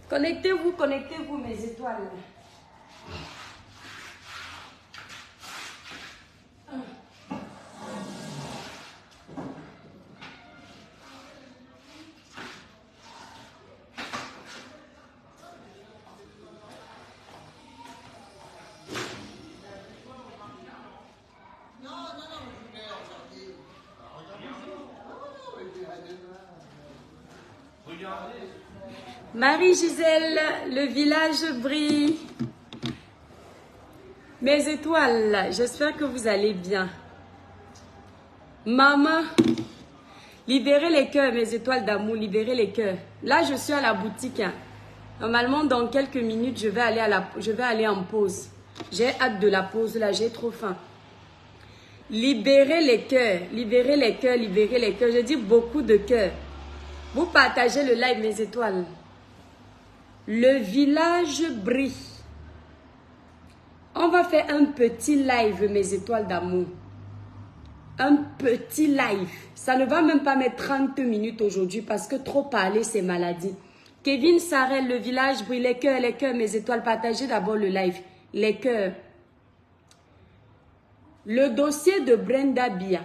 Connectez-vous, mes étoiles. Marie-Gisèle, le village brille. Mes étoiles, j'espère que vous allez bien. Maman, libérez les cœurs, mes étoiles d'amour, libérez les cœurs. Là, je suis à la boutique. Normalement, dans quelques minutes, je vais aller en pause. J'ai hâte de la pause, là, j'ai trop faim. Libérez les cœurs, libérez les cœurs, libérez les cœurs. Je dis beaucoup de cœurs. Vous partagez le live, mes étoiles. Le village brille. On va faire un petit live, mes étoiles d'amour. Un petit live. Ça ne va même pas mettre 30 minutes aujourd'hui parce que trop parler, c'est maladie. Kevin Sarel, le village brille. Les cœurs, mes étoiles. Partagez d'abord le live. Les cœurs. Le dossier de Brenda Bia.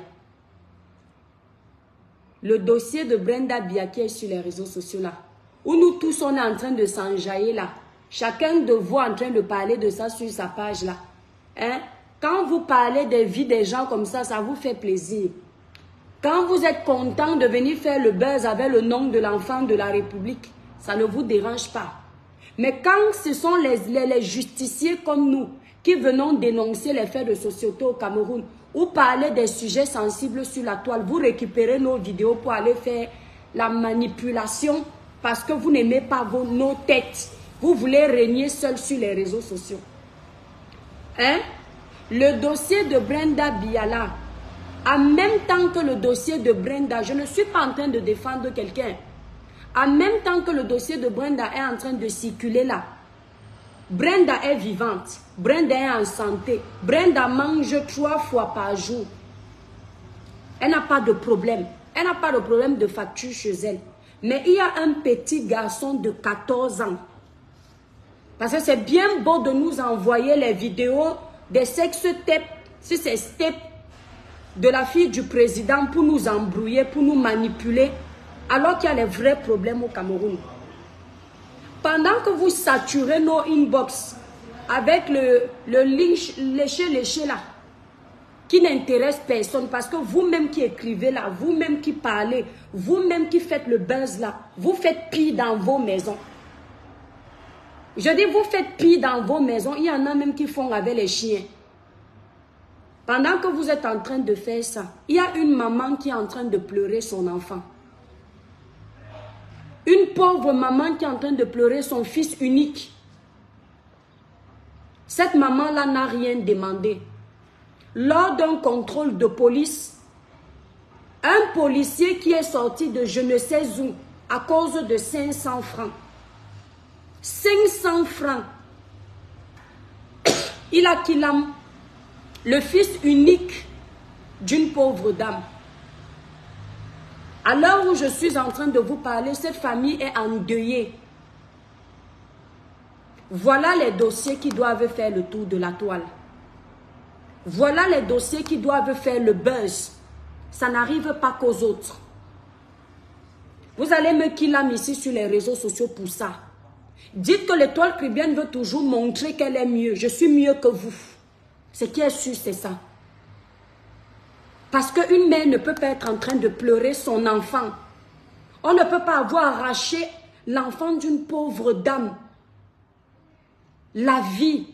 Le dossier de Brenda Bia qui est sur les réseaux sociaux là. Où nous tous on est en train de s'enjailler là. Chacun de vous en train de parler de ça sur sa page là. Hein? Quand vous parlez des vies des gens comme ça vous fait plaisir. Quand vous êtes content de venir faire le buzz avec le nom de l'enfant de la République, ça ne vous dérange pas. Mais quand ce sont les justiciers comme nous qui venons dénoncer les faits de société au Cameroun ou parler des sujets sensibles sur la toile, vous récupérez nos vidéos pour aller faire la manipulation parce que vous n'aimez pas nos têtes. Vous voulez régner seul sur les réseaux sociaux. Hein? Le dossier de Brenda Biala, en même temps que le dossier de Brenda, je ne suis pas en train de défendre quelqu'un. En même temps que le dossier de Brenda est en train de circuler là, Brenda est vivante. Brenda est en santé. Brenda mange 3 fois par jour. Elle n'a pas de problème. Elle n'a pas de problème de facture chez elle. Mais il y a un petit garçon de 14 ans. Parce que c'est bien beau de nous envoyer les vidéos des sex-tapes, sur ces steps de la fille du président pour nous embrouiller, pour nous manipuler, alors qu'il y a les vrais problèmes au Cameroun. Pendant que vous saturez nos inbox avec le léché là, qui n'intéresse personne, parce que vous-même qui écrivez là, vous-même qui parlez, vous-même qui faites le buzz là, vous faites pire dans vos maisons. Je dis, vous faites pire dans vos maisons, il y en a même qui font avec les chiens. Pendant que vous êtes en train de faire ça, il y a une maman qui est en train de pleurer son enfant. Une pauvre maman qui est en train de pleurer son fils unique. Cette maman-là n'a rien demandé. Lors d'un contrôle de police, un policier qui est sorti de je ne sais où à cause de 500 francs. 500 francs. Il a Kilam, le fils unique d'une pauvre dame. À l'heure où je suis en train de vous parler, cette famille est endeuillée. Voilà les dossiers qui doivent faire le tour de la toile. Voilà les dossiers qui doivent faire le buzz. Ça n'arrive pas qu'aux autres. Vous allez me killam ici sur les réseaux sociaux pour ça. Dites que l'étoile chrétienne veut toujours montrer qu'elle est mieux. Je suis mieux que vous. Ce qui est sûr, c'est ça. Parce qu'une mère ne peut pas être en train de pleurer son enfant. On ne peut pas avoir arraché l'enfant d'une pauvre dame. La vie.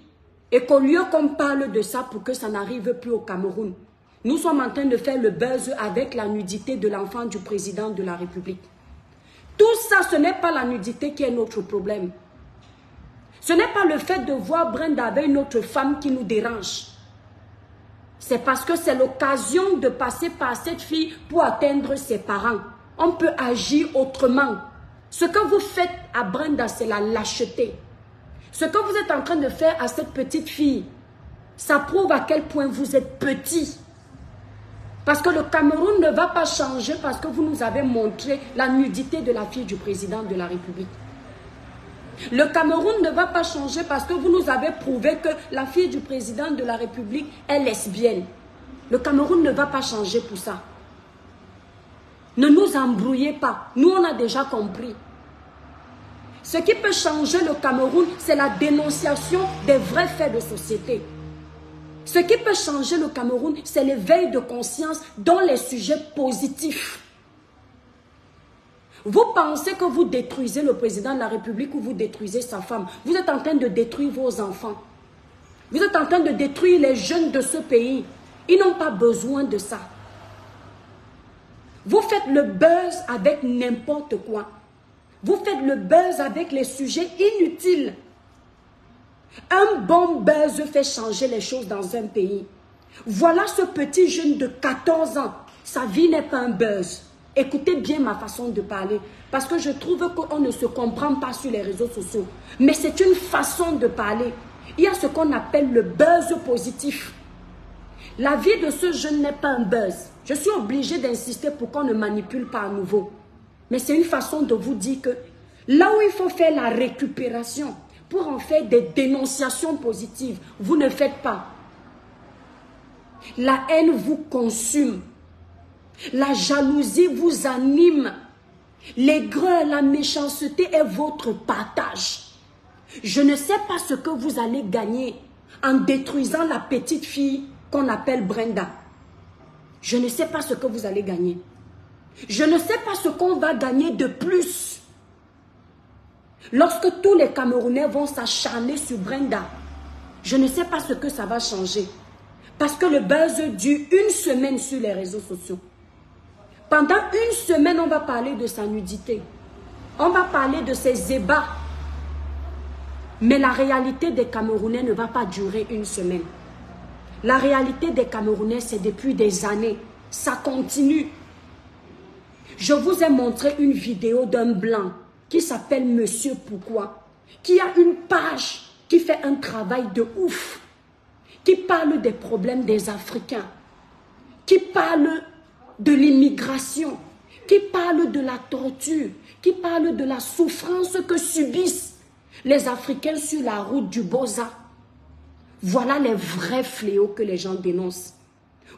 Et qu'au lieu qu'on parle de ça pour que ça n'arrive plus au Cameroun, nous sommes en train de faire le buzz avec la nudité de l'enfant du président de la République. Tout ça, ce n'est pas la nudité qui est notre problème. Ce n'est pas le fait de voir Brenda avec une autre femme qui nous dérange. C'est parce que c'est l'occasion de passer par cette fille pour atteindre ses parents. On peut agir autrement. Ce que vous faites à Brenda, c'est la lâcheté. Ce que vous êtes en train de faire à cette petite fille, ça prouve à quel point vous êtes petit. Parce que le Cameroun ne va pas changer parce que vous nous avez montré la nudité de la fille du président de la République. Le Cameroun ne va pas changer parce que vous nous avez prouvé que la fille du président de la République est lesbienne. Le Cameroun ne va pas changer pour ça. Ne nous embrouillez pas. Nous, on a déjà compris. Ce qui peut changer le Cameroun, c'est la dénonciation des vrais faits de société. Ce qui peut changer le Cameroun, c'est l'éveil de conscience dans les sujets positifs. Vous pensez que vous détruisez le président de la République ou vous détruisez sa femme. Vous êtes en train de détruire vos enfants. Vous êtes en train de détruire les jeunes de ce pays. Ils n'ont pas besoin de ça. Vous faites le buzz avec n'importe quoi. Vous faites le buzz avec les sujets inutiles. Un bon buzz fait changer les choses dans un pays. Voilà ce petit jeune de 14 ans. Sa vie n'est pas un buzz. Écoutez bien ma façon de parler. Parce que je trouve qu'on ne se comprend pas sur les réseaux sociaux. Mais c'est une façon de parler. Il y a ce qu'on appelle le buzz positif. La vie de ce jeune n'est pas un buzz. Je suis obligée d'insister pour qu'on ne manipule pas à nouveau. Mais c'est une façon de vous dire que là où il faut faire la récupération pour en faire des dénonciations positives, vous ne faites pas. La haine vous consume. La jalousie vous anime. L'aigreur, la méchanceté est votre partage. Je ne sais pas ce que vous allez gagner en détruisant la petite fille qu'on appelle Brenda. Je ne sais pas ce que vous allez gagner. Je ne sais pas ce qu'on va gagner de plus. Lorsque tous les Camerounais vont s'acharner sur Brenda, je ne sais pas ce que ça va changer. Parce que le buzz dure une semaine sur les réseaux sociaux. Pendant une semaine, on va parler de sa nudité. On va parler de ses ébats. Mais la réalité des Camerounais ne va pas durer une semaine. La réalité des Camerounais, c'est depuis des années. Ça continue. Je vous ai montré une vidéo d'un blanc qui s'appelle Monsieur Pourquoi, qui a une page qui fait un travail de ouf, qui parle des problèmes des Africains, qui parle de l'immigration, qui parle de la torture, qui parle de la souffrance que subissent les Africains sur la route du Boza. Voilà les vrais fléaux que les gens dénoncent.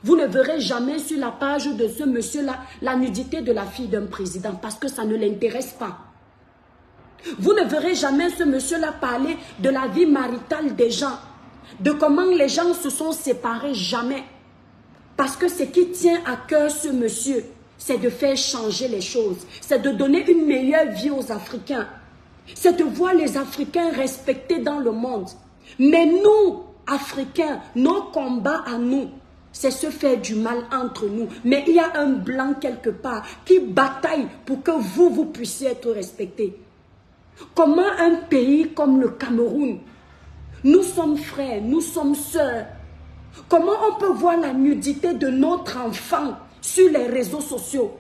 Vous ne verrez jamais sur la page de ce monsieur-là la nudité de la fille d'un président parce que ça ne l'intéresse pas. Vous ne verrez jamais ce monsieur-là parler de la vie maritale des gens, de comment les gens se sont séparés, jamais. Parce que ce qui tient à cœur ce monsieur, c'est de faire changer les choses, c'est de donner une meilleure vie aux Africains, c'est de voir les Africains respectés dans le monde. Mais nous, Africains, nos combats à nous, c'est se faire du mal entre nous. Mais il y a un blanc quelque part qui bataille pour que vous puissiez être respectés. Comment un pays comme le Cameroun, nous sommes frères, nous sommes sœurs, comment on peut voir la nudité de notre enfant sur les réseaux sociaux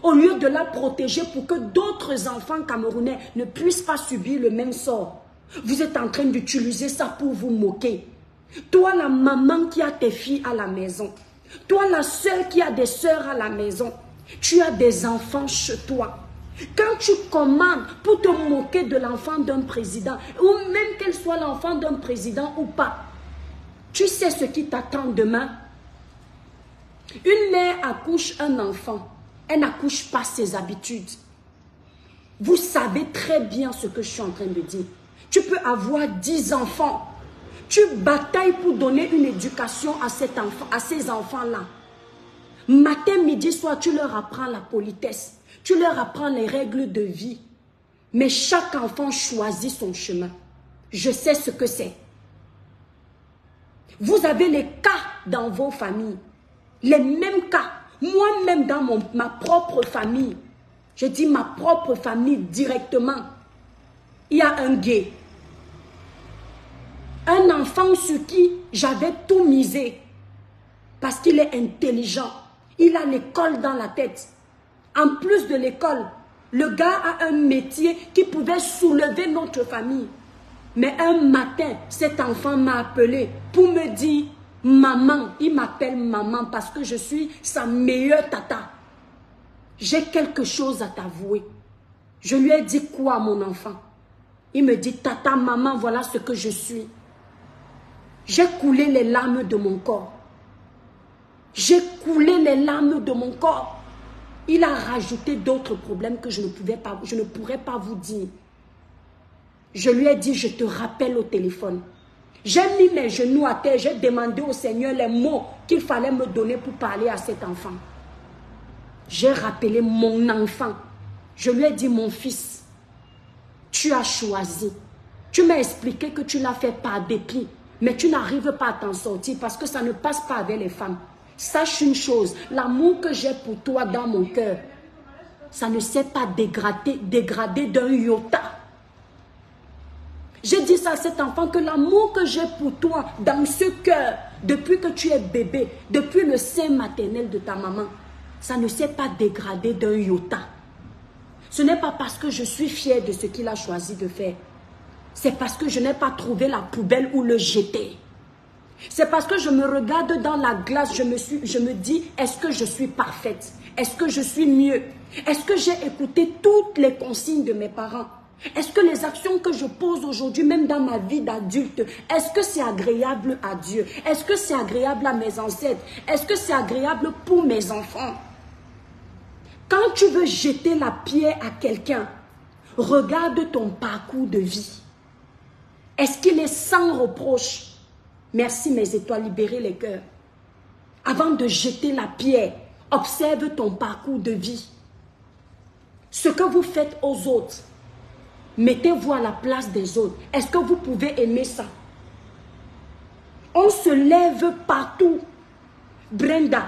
au lieu de la protéger pour que d'autres enfants camerounais ne puissent pas subir le même sort? Vous êtes en train d'utiliser ça pour vous moquer. Toi, la maman qui a tes filles à la maison, toi, la sœur qui a des sœurs à la maison, tu as des enfants chez toi. Quand tu commandes pour te moquer de l'enfant d'un président, ou même qu'elle soit l'enfant d'un président ou pas, tu sais ce qui t'attend demain. Une mère accouche un enfant, elle n'accouche pas ses habitudes. Vous savez très bien ce que je suis en train de dire. Tu peux avoir 10 enfants. Tu batailles pour donner une éducation à ces enfants-là. Matin, midi, soir, tu leur apprends la politesse. Tu leur apprends les règles de vie. Mais chaque enfant choisit son chemin. Je sais ce que c'est. Vous avez les cas dans vos familles. Les mêmes cas. Moi-même dans ma propre famille. Je dis ma propre famille directement. Il y a un gay. Un enfant sur qui j'avais tout misé. Parce qu'il est intelligent. Il a l'école dans la tête. En plus de l'école, le gars a un métier qui pouvait soulever notre famille. Mais un matin, cet enfant m'a appelé pour me dire, maman, il m'appelle maman parce que je suis sa meilleure tata. J'ai quelque chose à t'avouer. Je lui ai dit quoi, mon enfant? Il me dit, tata, maman, voilà ce que je suis. J'ai coulé les larmes de mon corps. J'ai coulé les larmes de mon corps. Il a rajouté d'autres problèmes que je ne pourrais pas vous dire. Je lui ai dit, je te rappelle au téléphone. J'ai mis mes genoux à terre, j'ai demandé au Seigneur les mots qu'il fallait me donner pour parler à cet enfant. J'ai rappelé mon enfant. Je lui ai dit, mon fils, tu as choisi. Tu m'as expliqué que tu l'as fait par dépit, mais tu n'arrives pas à t'en sortir parce que ça ne passe pas avec les femmes. Sache une chose, l'amour que j'ai pour toi dans mon cœur, ça ne s'est pas dégradé d'un iota. J'ai dit ça à cet enfant que l'amour que j'ai pour toi dans ce cœur, depuis que tu es bébé, depuis le sein maternel de ta maman, ça ne s'est pas dégradé d'un iota. Ce n'est pas parce que je suis fière de ce qu'il a choisi de faire. C'est parce que je n'ai pas trouvé la poubelle où le jeter. C'est parce que je me regarde dans la glace, je me dis, est-ce que je suis parfaite? Est-ce que je suis mieux? Est-ce que j'ai écouté toutes les consignes de mes parents? Est-ce que les actions que je pose aujourd'hui, même dans ma vie d'adulte, est-ce que c'est agréable à Dieu? Est-ce que c'est agréable à mes ancêtres? Est-ce que c'est agréable pour mes enfants? Quand tu veux jeter la pierre à quelqu'un, regarde ton parcours de vie. Est-ce qu'il est sans reproche? Merci mes étoiles, libérez les cœurs. Avant de jeter la pierre, observe ton parcours de vie. Ce que vous faites aux autres, mettez-vous à la place des autres. Est-ce que vous pouvez aimer ça? On se lève partout. Brenda,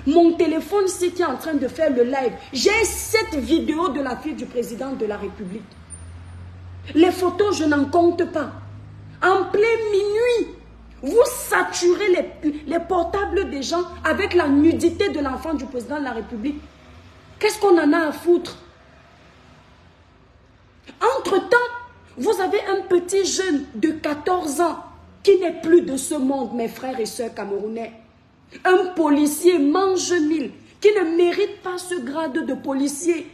mon téléphone, c'est qui est en train de faire le live. J'ai cette vidéo de la fille du président de la République. Les photos, je n'en compte pas. En plein minuit, vous saturez les portables des gens avec la nudité de l'enfant du président de la République. Qu'est-ce qu'on en a à foutre? Entre-temps, vous avez un petit jeune de 14 ans qui n'est plus de ce monde, mes frères et sœurs camerounais. Un policier mange mille qui ne mérite pas ce grade de policier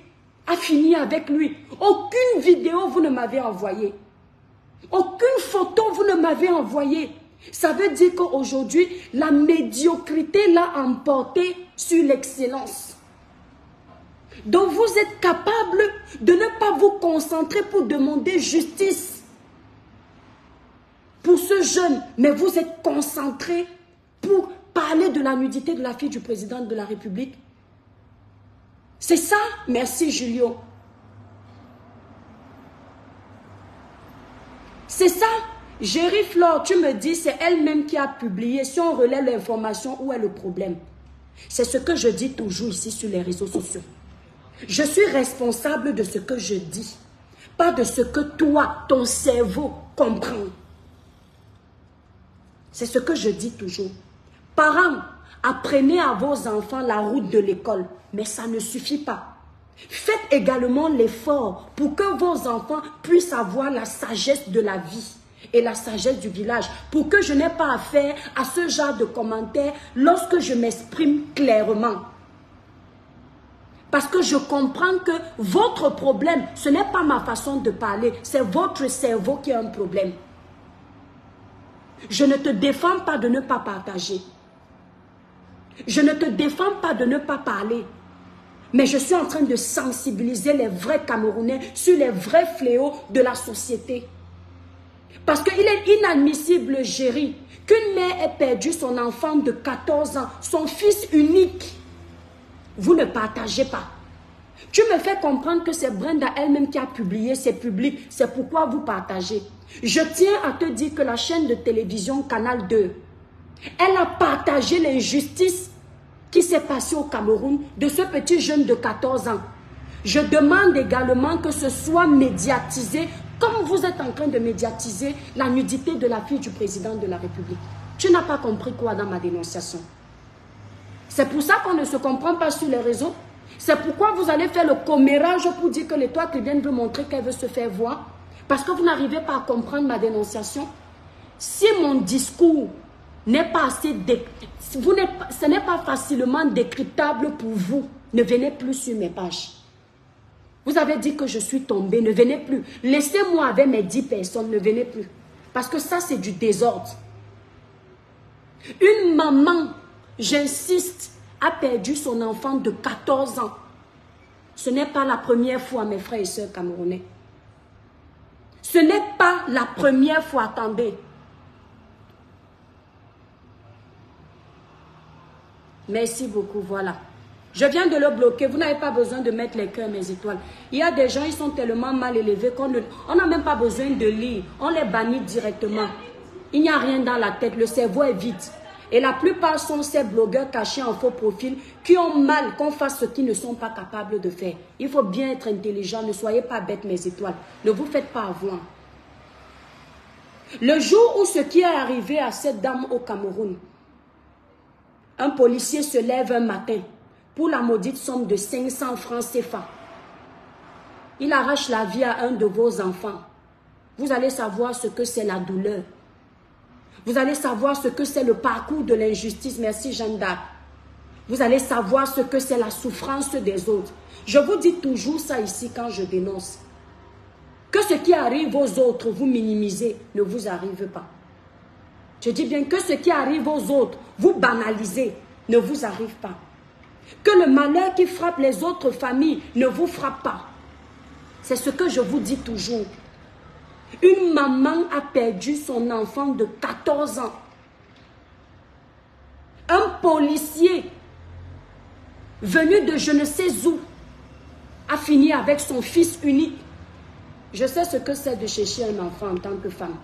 a fini avec lui. Aucune vidéo vous ne m'avez envoyée. Aucune photo vous ne m'avez envoyée. Ça veut dire qu'aujourd'hui, la médiocrité l'a emporté sur l'excellence. Donc vous êtes capable de ne pas vous concentrer pour demander justice pour ce jeune, mais vous êtes concentré pour parler de la nudité de la fille du président de la République. C'est ça? Merci Julio. C'est ça? Géry Flore, tu me dis, c'est elle-même qui a publié. Si on relaie l'information, où est le problème? C'est ce que je dis toujours ici sur les réseaux sociaux. Je suis responsable de ce que je dis, pas de ce que toi, ton cerveau, comprend. C'est ce que je dis toujours. Parents, apprenez à vos enfants la route de l'école, mais ça ne suffit pas. Faites également l'effort pour que vos enfants puissent avoir la sagesse de la vie et la sagesse du village, pour que je n'ai pas affaire à ce genre de commentaires lorsque je m'exprime clairement. Parce que je comprends que votre problème, ce n'est pas ma façon de parler, c'est votre cerveau qui a un problème. Je ne te défends pas de ne pas partager. Je ne te défends pas de ne pas parler. Mais je suis en train de sensibiliser les vrais Camerounais sur les vrais fléaux de la société. Parce qu'il est inadmissible, Géry, qu'une mère ait perdu son enfant de 14 ans, son fils unique. Vous ne partagez pas. Tu me fais comprendre que c'est Brenda elle-même qui a publié, c'est public, c'est pourquoi vous partagez. Je tiens à te dire que la chaîne de télévision Canal 2, elle a partagé l'injustice qui s'est passée au Cameroun de ce petit jeune de 14 ans. Je demande également que ce soit médiatisé, comme vous êtes en train de médiatiser la nudité de la fille du président de la République. Tu n'as pas compris quoi dans ma dénonciation? C'est pour ça qu'on ne se comprend pas sur les réseaux. C'est pourquoi vous allez faire le commérage pour dire que l'étoile chrétienne veut montrer qu'elle veut se faire voir. Parce que vous n'arrivez pas à comprendre ma dénonciation. Si mon discours n'est pas assez... ce n'est pas facilement décryptable pour vous, ne venez plus sur mes pages. Vous avez dit que je suis tombée, ne venez plus. Laissez-moi avec mes 10 personnes, ne venez plus. Parce que ça, c'est du désordre. Une maman, j'insiste, a perdu son enfant de 14 ans. Ce n'est pas la première fois, mes frères et sœurs camerounais. Ce n'est pas la première fois, attendez. Merci beaucoup, voilà. Je viens de le bloquer, vous n'avez pas besoin de mettre les cœurs, mes étoiles. Il y a des gens, ils sont tellement mal élevés qu'on n'a même pas besoin de lire. On les bannit directement. Il n'y a rien dans la tête, le cerveau est vide. Et la plupart sont ces blogueurs cachés en faux profil qui ont mal qu'on fasse ce qu'ils ne sont pas capables de faire. Il faut bien être intelligent, ne soyez pas bêtes, mes étoiles. Ne vous faites pas avoir. Le jour où ce qui est arrivé à cette dame au Cameroun, un policier se lève un matin pour la maudite somme de 500 francs CFA. Il arrache la vie à un de vos enfants. Vous allez savoir ce que c'est la douleur. Vous allez savoir ce que c'est le parcours de l'injustice. Merci Jeanne d'Arc. Vous allez savoir ce que c'est la souffrance des autres. Je vous dis toujours ça ici quand je dénonce. Que ce qui arrive aux autres, vous minimisez, ne vous arrive pas. Je dis bien que ce qui arrive aux autres, vous banalisez, ne vous arrive pas. Que le malheur qui frappe les autres familles ne vous frappe pas. C'est ce que je vous dis toujours. Une maman a perdu son enfant de 14 ans. Un policier venu de je ne sais où a fini avec son fils unique. Je sais ce que c'est de chercher un enfant en tant que femme.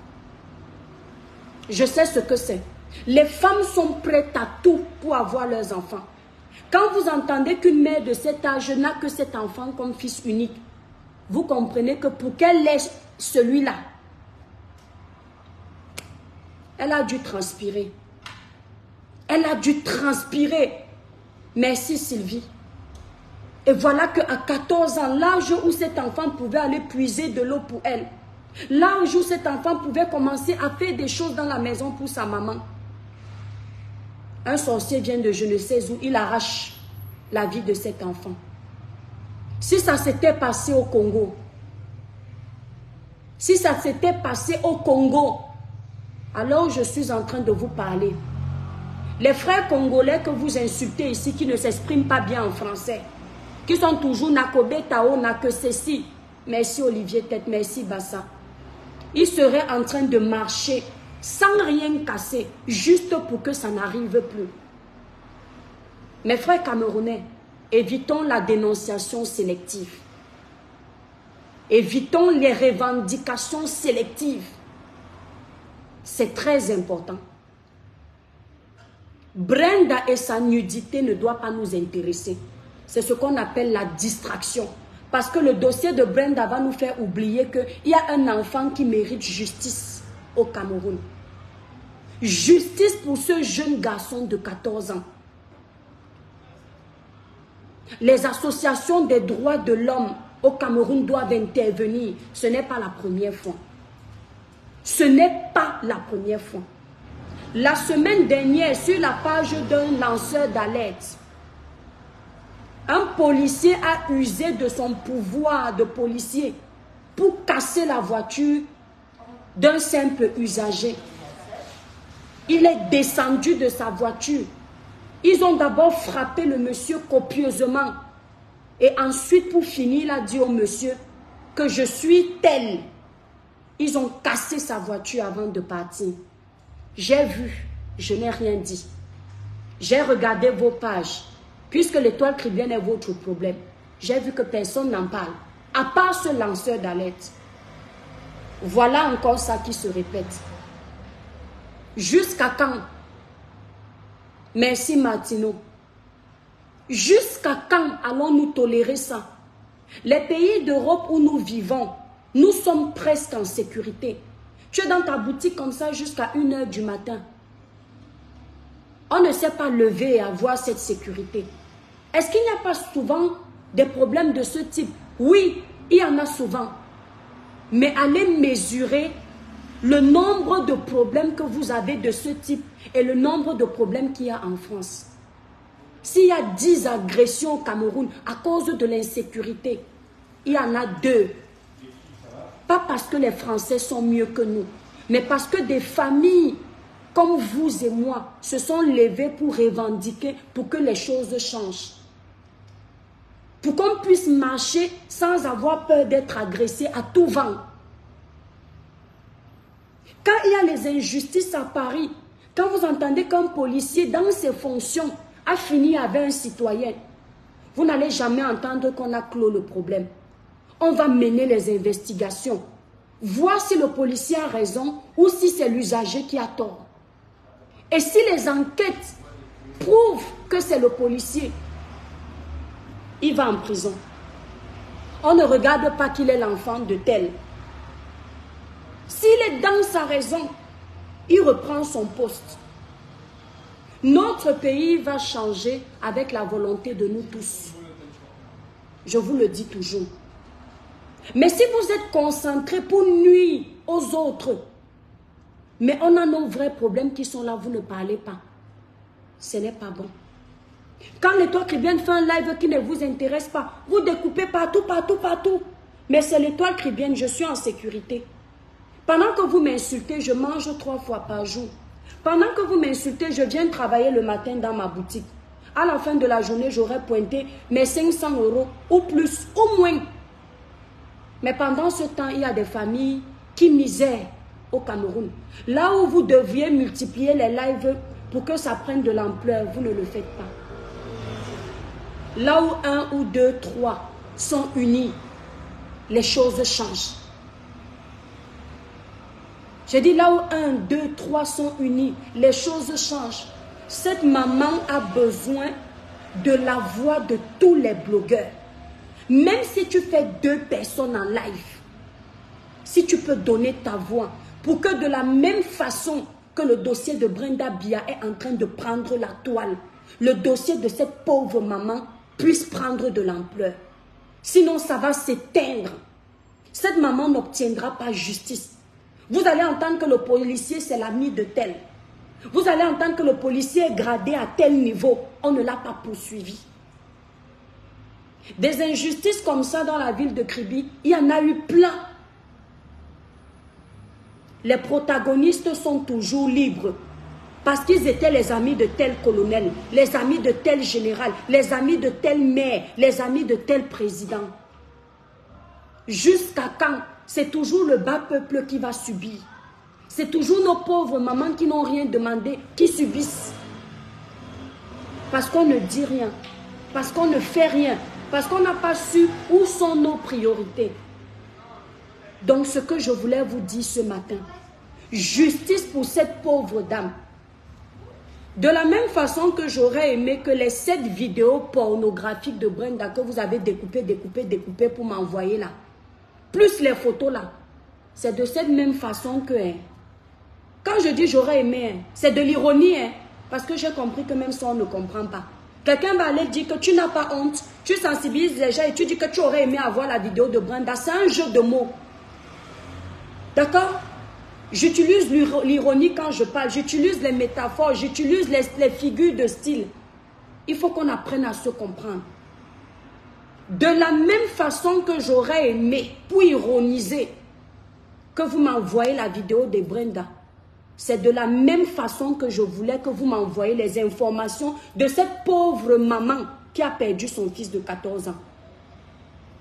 Je sais ce que c'est. Les femmes sont prêtes à tout pour avoir leurs enfants. Quand vous entendez qu'une mère de cet âge n'a que cet enfant comme fils unique, vous comprenez que pour qu'elle ait celui-là, elle a dû transpirer. Elle a dû transpirer. Merci Sylvie. Et voilà qu'à 14 ans, l'âge où cet enfant pouvait aller puiser de l'eau pour elle, l'âge où cet enfant pouvait commencer à faire des choses dans la maison pour sa maman, un sorcier vient de je ne sais où, il arrache la vie de cet enfant. Si ça s'était passé au Congo, si ça s'était passé au Congo, alors je suis en train de vous parler. Les frères congolais que vous insultez ici, qui ne s'expriment pas bien en français, qui sont toujours Nakobe Tao, Nake ceci. Merci Olivier Tête, merci Bassa. Ils seraient en train de marcher sans rien casser, juste pour que ça n'arrive plus. Mes frères camerounais, évitons la dénonciation sélective. Évitons les revendications sélectives. C'est très important. Brenda et sa nudité ne doivent pas nous intéresser. C'est ce qu'on appelle la distraction. Parce que le dossier de Brenda va nous faire oublier qu'il y a un enfant qui mérite justice au Cameroun. Justice pour ce jeune garçon de 14 ans. Les associations des droits de l'homme au Cameroun doivent intervenir. Ce n'est pas la première fois. Ce n'est pas la première fois. La semaine dernière, sur la page d'un lanceur d'alerte, un policier a usé de son pouvoir de policier pour casser la voiture d'un simple usager. Il est descendu de sa voiture. Ils ont d'abord frappé le monsieur copieusement. Et ensuite, pour finir, il a dit au monsieur que je suis tel. Ils ont cassé sa voiture avant de partir. J'ai vu, je n'ai rien dit. J'ai regardé vos pages. Puisque l'étoile chrétienne est votre problème, j'ai vu que personne n'en parle, à part ce lanceur d'alerte. Voilà encore ça qui se répète. Jusqu'à quand? Merci Martino. Jusqu'à quand allons-nous tolérer ça? Les pays d'Europe où nous vivons, nous sommes presque en sécurité. Tu es dans ta boutique comme ça jusqu'à 1 h du matin. On ne s'est pas levé et avoir cette sécurité. Est-ce qu'il n'y a pas souvent des problèmes de ce type? Oui, il y en a souvent. Mais allez mesurer le nombre de problèmes que vous avez de ce type et le nombre de problèmes qu'il y a en France. S'il y a 10 agressions au Cameroun à cause de l'insécurité, il y en a deux. Pas parce que les Français sont mieux que nous, mais parce que des familles comme vous et moi se sont levées pour revendiquer, pour que les choses changent. Pour qu'on puisse marcher sans avoir peur d'être agressé à tout vent. Quand il y a les injustices à Paris, quand vous entendez qu'un policier dans ses fonctions a fini avec un citoyen, vous n'allez jamais entendre qu'on a clos le problème. On va mener les investigations, voir si le policier a raison ou si c'est l'usager qui a tort. Et si les enquêtes prouvent que c'est le policier, il va en prison. On ne regarde pas qu'il est l'enfant de tel. S'il est dans sa raison, il reprend son poste. Notre pays va changer avec la volonté de nous tous. Je vous le dis toujours. Mais si vous êtes concentrés pour nuire aux autres, mais on a nos vrais problèmes qui sont là, vous ne parlez pas. Ce n'est pas bon. Quand l'étoile chrétienne fait un live qui ne vous intéresse pas, vous découpez partout, partout, partout. Mais c'est l'étoile chrétienne, je suis en sécurité. Pendant que vous m'insultez, je mange 3 fois par jour. Pendant que vous m'insultez, je viens travailler le matin dans ma boutique. À la fin de la journée, j'aurai pointé mes 500 € ou plus, ou moins. Mais pendant ce temps, il y a des familles qui misèrent au Cameroun. Là où vous deviez multiplier les lives pour que ça prenne de l'ampleur, vous ne le faites pas. Là où 1 ou 2, 3 sont unis, les choses changent. Je dis là où 1, 2, 3 sont unis, les choses changent. Cette maman a besoin de la voix de tous les blogueurs. Même si tu fais 2 personnes en live, si tu peux donner ta voix pour que de la même façon que le dossier de Brenda Bia est en train de prendre la toile, le dossier de cette pauvre maman puisse prendre de l'ampleur. Sinon, ça va s'éteindre. Cette maman n'obtiendra pas justice. Vous allez entendre que le policier, c'est l'ami de tel. Vous allez entendre que le policier est gradé à tel niveau. On ne l'a pas poursuivi. Des injustices comme ça dans la ville de Kribi, il y en a eu plein. Les protagonistes sont toujours libres. Parce qu'ils étaient les amis de tel colonel, les amis de tel général, les amis de tel maire, les amis de tel président. Jusqu'à quand? C'est toujours le bas peuple qui va subir. C'est toujours nos pauvres mamans qui n'ont rien demandé, qui subissent. Parce qu'on ne dit rien, parce qu'on ne fait rien, parce qu'on n'a pas su où sont nos priorités. Donc ce que je voulais vous dire ce matin, justice pour cette pauvre dame. De la même façon que j'aurais aimé que les 7 vidéos pornographiques de Brenda que vous avez découpées pour m'envoyer là, plus les photos là, c'est de cette même façon que... quand je dis j'aurais aimé, c'est de l'ironie, parce que j'ai compris que même ça on ne comprend pas. Quelqu'un va aller dire que tu n'as pas honte, tu sensibilises les gens et tu dis que tu aurais aimé avoir la vidéo de Brenda. C'est un jeu de mots. D'accord? J'utilise l'ironie quand je parle, j'utilise les métaphores, j'utilise les figures de style. Il faut qu'on apprenne à se comprendre. De la même façon que j'aurais aimé, pour ironiser, que vous m'envoyez la vidéo de Brenda, c'est de la même façon que je voulais que vous m'envoyez les informations de cette pauvre maman qui a perdu son fils de 14 ans.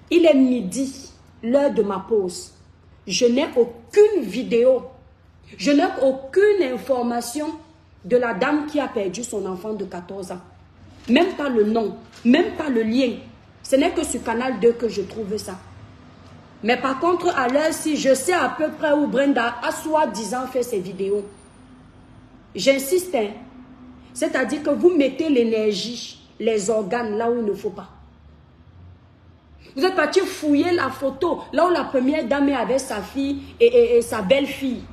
Il est midi, l'heure de ma pause. Je n'ai aucune vidéo, je n'ai aucune information de la dame qui a perdu son enfant de 14 ans. Même pas le nom, même pas le lien. Ce n'est que sur Canal 2 que je trouve ça. Mais par contre, à l'heure-ci, je sais à peu près où Brenda a soi-disant fait ses vidéos. J'insiste, c'est-à-dire que vous mettez l'énergie, les organes là où il ne faut pas. Vous êtes parti fouiller la photo, là où la première dame est avec sa fille et sa belle-fille.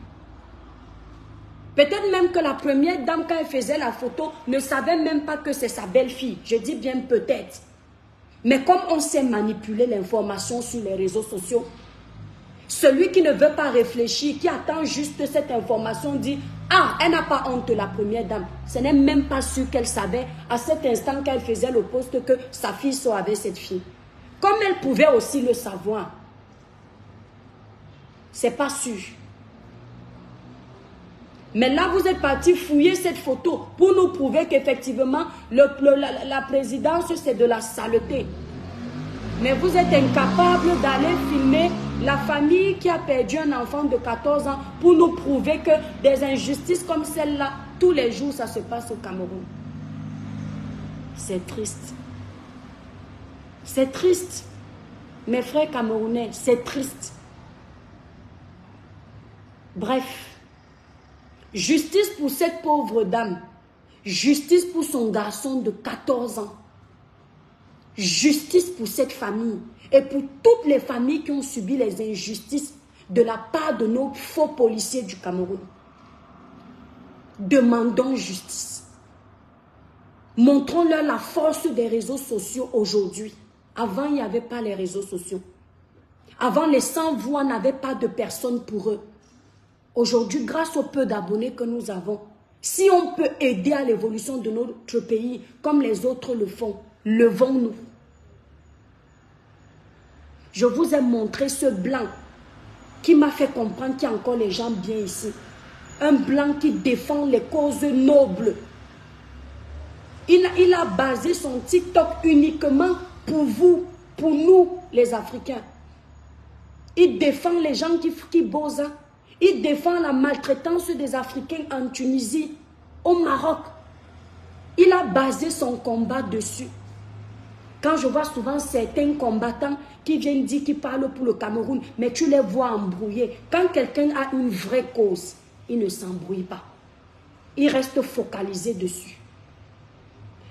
Peut-être même que la première dame, quand elle faisait la photo, ne savait même pas que c'est sa belle-fille. Je dis bien peut-être. Mais comme on sait manipuler l'information sur les réseaux sociaux, celui qui ne veut pas réfléchir, qui attend juste cette information, dit « Ah, elle n'a pas honte, la première dame. » Ce n'est même pas sûr qu'elle savait à cet instant qu'elle faisait le poste que sa fille soit avec cette fille. Comme elle pouvait aussi le savoir. C'est pas sûr. Mais là, vous êtes parti fouiller cette photo pour nous prouver qu'effectivement, la présidence, c'est de la saleté. Mais vous êtes incapable d'aller filmer la famille qui a perdu un enfant de 14 ans pour nous prouver que des injustices comme celle-là, tous les jours, ça se passe au Cameroun. C'est triste. C'est triste. Mes frères camerounais, c'est triste. Bref. Justice pour cette pauvre dame. Justice pour son garçon de 14 ans. Justice pour cette famille. Et pour toutes les familles qui ont subi les injustices de la part de nos faux policiers du Cameroun. Demandons justice. Montrons-leur la force des réseaux sociaux aujourd'hui. Avant, il n'y avait pas les réseaux sociaux. Avant, les sans-voix n'avaient pas de personne pour eux. Aujourd'hui, grâce au peu d'abonnés que nous avons, si on peut aider à l'évolution de notre pays comme les autres le font, levons-nous. Je vous ai montré ce blanc qui m'a fait comprendre qu'il y a encore les gens bien ici. Un blanc qui défend les causes nobles. Il a basé son TikTok uniquement pour vous, pour nous les Africains. Il défend les gens qui bossent. Il défend la maltraitance des Africains en Tunisie, au Maroc. Il a basé son combat dessus. Quand je vois souvent certains combattants qui viennent dire qu'ils parlent pour le Cameroun, mais tu les vois embrouillés. Quand quelqu'un a une vraie cause, il ne s'embrouille pas. Il reste focalisé dessus.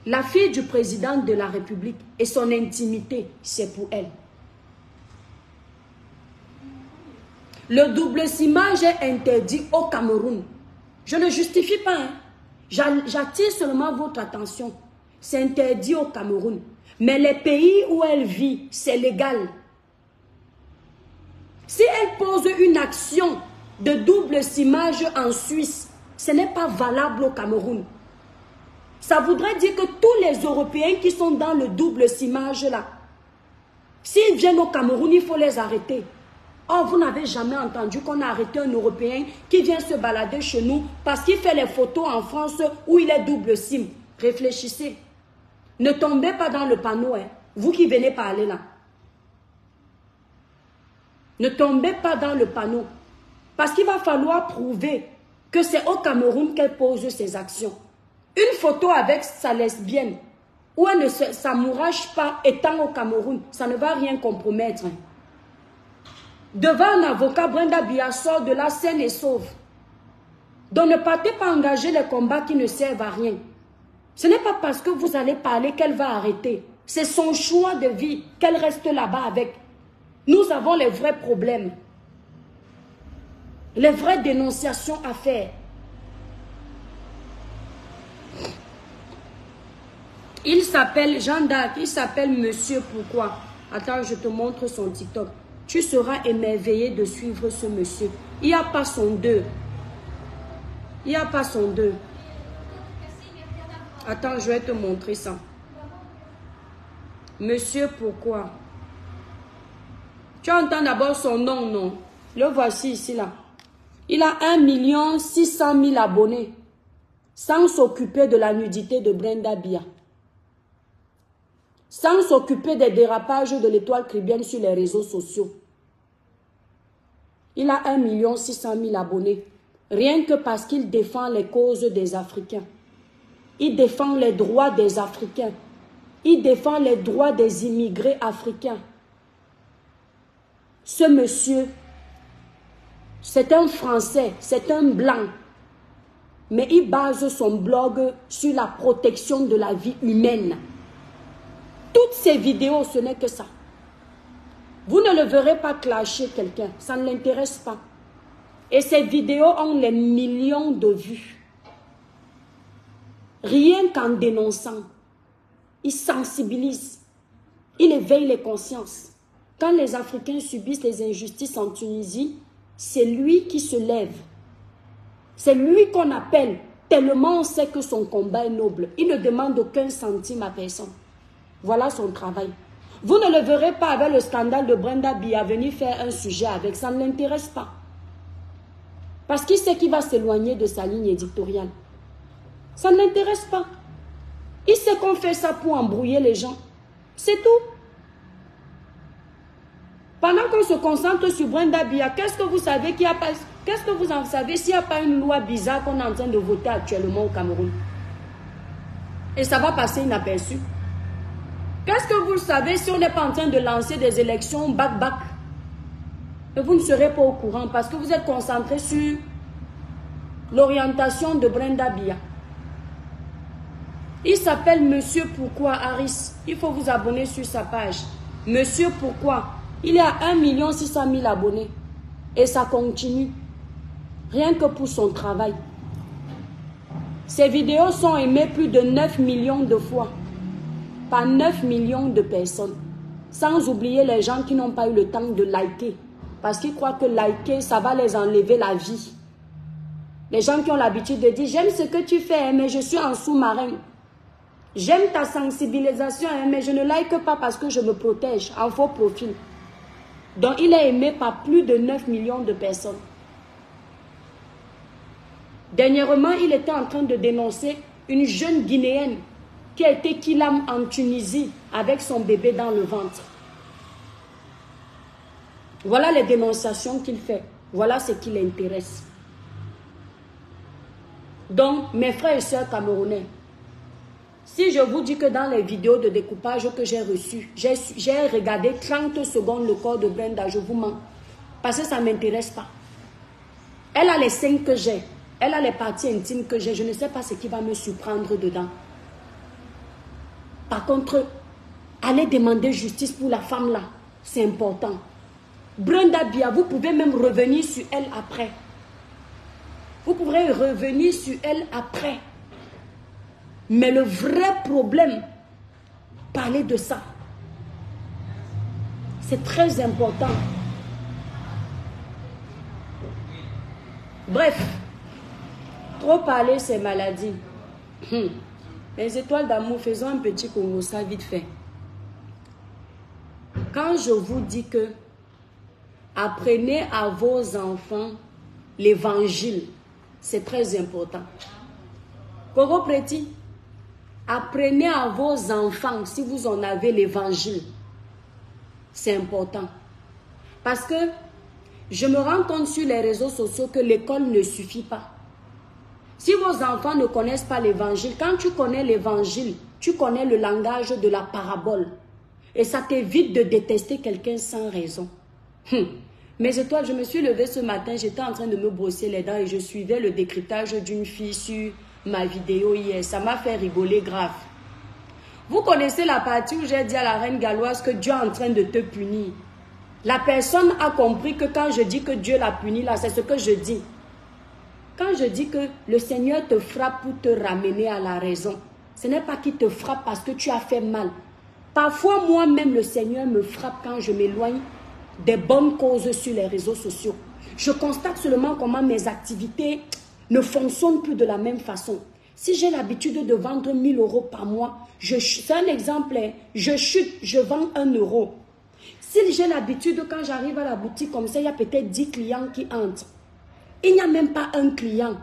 La fille du président de la République et son intimité, c'est pour elle. Le double cimage est interdit au Cameroun. Je ne justifie pas. Hein. J'attire seulement votre attention. C'est interdit au Cameroun. Mais les pays où elle vit, c'est légal. Si elle pose une action de double cimage en Suisse, ce n'est pas valable au Cameroun. Ça voudrait dire que tous les Européens qui sont dans le double cimage là, s'ils viennent au Cameroun, il faut les arrêter. Oh, vous n'avez jamais entendu qu'on a arrêté un Européen qui vient se balader chez nous parce qu'il fait les photos en France où il est double sim. Réfléchissez. Ne tombez pas dans le panneau, hein, vous qui venez parler là. Ne tombez pas dans le panneau. Parce qu'il va falloir prouver que c'est au Cameroun qu'elle pose ses actions. Une photo avec sa lesbienne où elle ne s'amourache pas étant au Cameroun, ça ne va rien compromettre. Hein. Devant un avocat, Brenda Biya sort de la scène et sauve. Donc ne partez pas engager les combats qui ne servent à rien. Ce n'est pas parce que vous allez parler qu'elle va arrêter. C'est son choix de vie qu'elle reste là-bas avec. Nous avons les vrais problèmes. Les vraies dénonciations à faire. Il s'appelle Jeanne d'Arc, il s'appelle Monsieur Pourquoi. Attends, je te montre son TikTok. Tu seras émerveillé de suivre ce monsieur. Il n'y a pas son 2. Il n'y a pas son 2. Attends, je vais te montrer ça. Monsieur Pourquoi. Tu entends d'abord son nom, non? Le voici ici, là. Il a 1 600 000 abonnés. Sans s'occuper de la nudité de Brenda Biya. Sans s'occuper des dérapages de l'étoile caribéenne sur les réseaux sociaux. Il a 1 600 000 abonnés. Rien que parce qu'il défend les causes des Africains. Il défend les droits des Africains. Il défend les droits des immigrés africains. Ce monsieur, c'est un Français, c'est un Blanc. Mais il base son blog sur la protection de la vie humaine. Toutes ces vidéos, ce n'est que ça. Vous ne le verrez pas clasher quelqu'un. Ça ne l'intéresse pas. Et ces vidéos ont les millions de vues. Rien qu'en dénonçant. Il sensibilise. Il éveille les consciences. Quand les Africains subissent les injustices en Tunisie, c'est lui qui se lève. C'est lui qu'on appelle. Tellement on sait que son combat est noble. Il ne demande aucun centime à personne. Voilà son travail. Vous ne le verrez pas avec le scandale de Brenda Bia venir faire un sujet avec. Ça ne l'intéresse pas. Parce qu'il sait qu'il va s'éloigner de sa ligne éditoriale. Ça ne l'intéresse pas. Il sait qu'on fait ça pour embrouiller les gens. C'est tout. Pendant qu'on se concentre sur Brenda Bia, qu'est-ce que vous savez qu'il n'y a pas... Qu'est-ce que vous en savez s'il n'y a pas une loi bizarre qu'on est en train de voter actuellement au Cameroun? Et ça va passer inaperçu. Qu'est-ce que vous savez si on n'est pas en train de lancer des élections back-back? Et vous ne serez pas au courant parce que vous êtes concentré sur l'orientation de Brenda Bia. Il s'appelle Monsieur Pourquoi Harris. Il faut vous abonner sur sa page. Monsieur Pourquoi. Il est à 1 600 000 abonnés. Et ça continue. Rien que pour son travail. Ses vidéos sont aimées plus de 9 millions de fois. Par 9 millions de personnes. Sans oublier les gens qui n'ont pas eu le temps de liker. Parce qu'ils croient que liker, ça va les enlever la vie. Les gens qui ont l'habitude de dire, j'aime ce que tu fais, mais je suis en sous-marin. J'aime ta sensibilisation, mais je ne like pas parce que je me protège en faux profil. Donc, il est aimé par plus de 9 millions de personnes. Dernièrement, il était en train de dénoncer une jeune Guinéenne qui a été kidnappée en Tunisie avec son bébé dans le ventre. Voilà les dénonciations qu'il fait. Voilà ce qui l'intéresse. Donc, mes frères et sœurs camerounais, si je vous dis que dans les vidéos de découpage que j'ai reçues, j'ai regardé 30 secondes le corps de Brenda, je vous mens. Parce que ça ne m'intéresse pas. Elle a les seins que j'ai. Elle a les parties intimes que j'ai. Je ne sais pas ce qui va me surprendre dedans. Par contre, allez demander justice pour la femme là. C'est important. Brenda Bia, vous pouvez même revenir sur elle après. Vous pourrez revenir sur elle après. Mais le vrai problème, parler de ça. C'est très important. Bref, trop parler, c'est maladie. Les étoiles d'amour, faisons un petit Congo, ça vite fait. Quand je vous dis que apprenez à vos enfants l'évangile, c'est très important. Congo Preti, apprenez à vos enfants, si vous en avez l'évangile, c'est important. Parce que je me rends compte sur les réseaux sociaux que l'école ne suffit pas. Si vos enfants ne connaissent pas l'évangile, quand tu connais l'évangile, tu connais le langage de la parabole. Et ça t'évite de détester quelqu'un sans raison. Mes étoiles, je me suis levée ce matin, j'étais en train de me brosser les dents et je suivais le décryptage d'une fille sur ma vidéo hier. Ça m'a fait rigoler grave. Vous connaissez la partie où j'ai dit à la reine galloise que Dieu est en train de te punir. La personne a compris que quand je dis que Dieu l'a puni là, c'est ce que je dis. Quand je dis que le Seigneur te frappe pour te ramener à la raison, ce n'est pas qu'il te frappe parce que tu as fait mal. Parfois, moi-même, le Seigneur me frappe quand je m'éloigne des bonnes causes sur les réseaux sociaux. Je constate seulement comment mes activités ne fonctionnent plus de la même façon. Si j'ai l'habitude de vendre 1 000 € par mois, c'est un exemple, je chute, je vends 1 €. Si j'ai l'habitude, quand j'arrive à la boutique comme ça, il y a peut-être 10 clients qui entrent. Il n'y a même pas un client.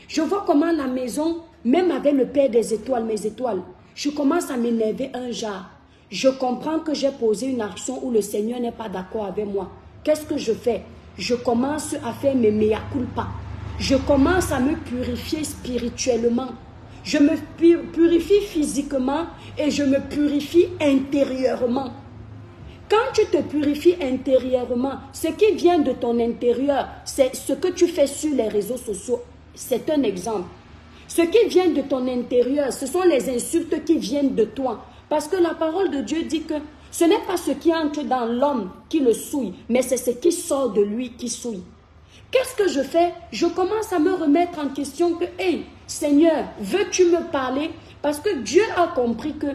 Je vois comment la maison, même avec le Père des étoiles, mes étoiles, je commence à m'énerver un genre. Je comprends que j'ai posé une action où le Seigneur n'est pas d'accord avec moi. Qu'est-ce que je fais? Je commence à faire mes mea culpa. Je commence à me purifier spirituellement. Je me purifie physiquement et je me purifie intérieurement. Quand tu te purifies intérieurement, ce qui vient de ton intérieur, c'est ce que tu fais sur les réseaux sociaux. C'est un exemple. Ce qui vient de ton intérieur, ce sont les insultes qui viennent de toi. Parce que la parole de Dieu dit que ce n'est pas ce qui entre dans l'homme qui le souille, mais c'est ce qui sort de lui qui souille. Qu'est-ce que je fais? Je commence à me remettre en question que, hey, Seigneur, veux-tu me parler? Parce que Dieu a compris que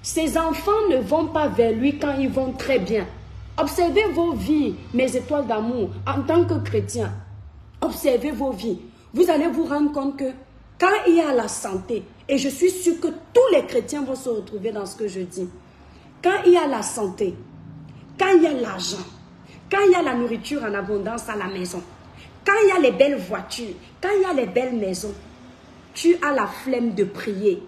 ses enfants ne vont pas vers lui quand ils vont très bien. Observez vos vies, mes étoiles d'amour, en tant que chrétiens. Observez vos vies. Vous allez vous rendre compte que quand il y a la santé, et je suis sûre que tous les chrétiens vont se retrouver dans ce que je dis. quand il y a la santé, quand il y a l'argent, quand il y a la nourriture en abondance à la maison, quand il y a les belles voitures, quand il y a les belles maisons, tu as la flemme de prier.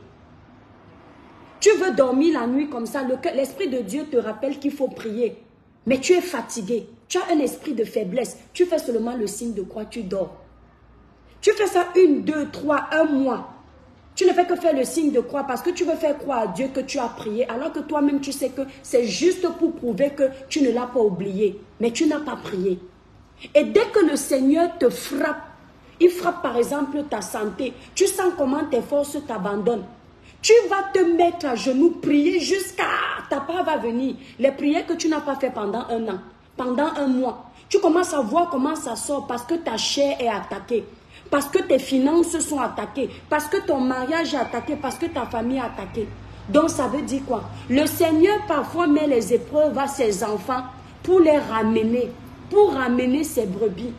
Tu veux dormir la nuit comme ça, l'Esprit de Dieu te rappelle qu'il faut prier. Mais tu es fatigué, tu as un esprit de faiblesse, tu fais seulement le signe de croix, tu dors. Tu fais ça 1, 2, 3, 1 mois. Tu ne fais que faire le signe de croix parce que tu veux faire croire à Dieu que tu as prié, alors que toi-même tu sais que c'est juste pour prouver que tu ne l'as pas oublié, mais tu n'as pas prié. Et dès que le Seigneur te frappe, il frappe par exemple ta santé, tu sens comment tes forces t'abandonnent. Tu vas te mettre à genoux, prier jusqu'à ta part va venir. Les prières que tu n'as pas fait pendant 1 an, pendant 1 mois, tu commences à voir comment ça sort parce que ta chair est attaquée. Parce que tes finances sont attaquées, parce que ton mariage est attaqué, parce que ta famille est attaquée. Donc ça veut dire quoi? Le Seigneur parfois met les épreuves à ses enfants pour les ramener, pour ramener ses brebis.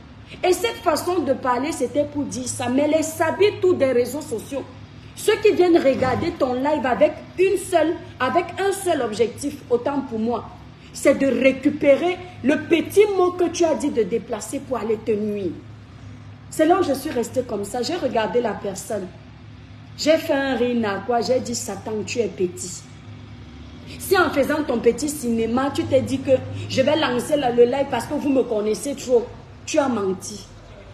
Et cette façon de parler, c'était pour dire ça. Mais les sabiens tous des réseaux sociaux, ceux qui viennent regarder ton live avec un seul objectif, autant pour moi, c'est de récupérer le petit mot que tu as dit de déplacer pour aller te nuire. C'est là où je suis restée comme ça. J'ai regardé la personne. J'ai fait un rire à quoi. J'ai dit, Satan, tu es petit. Si en faisant ton petit cinéma, tu t'es dit que je vais lancer le live parce que vous me connaissez trop, tu as menti.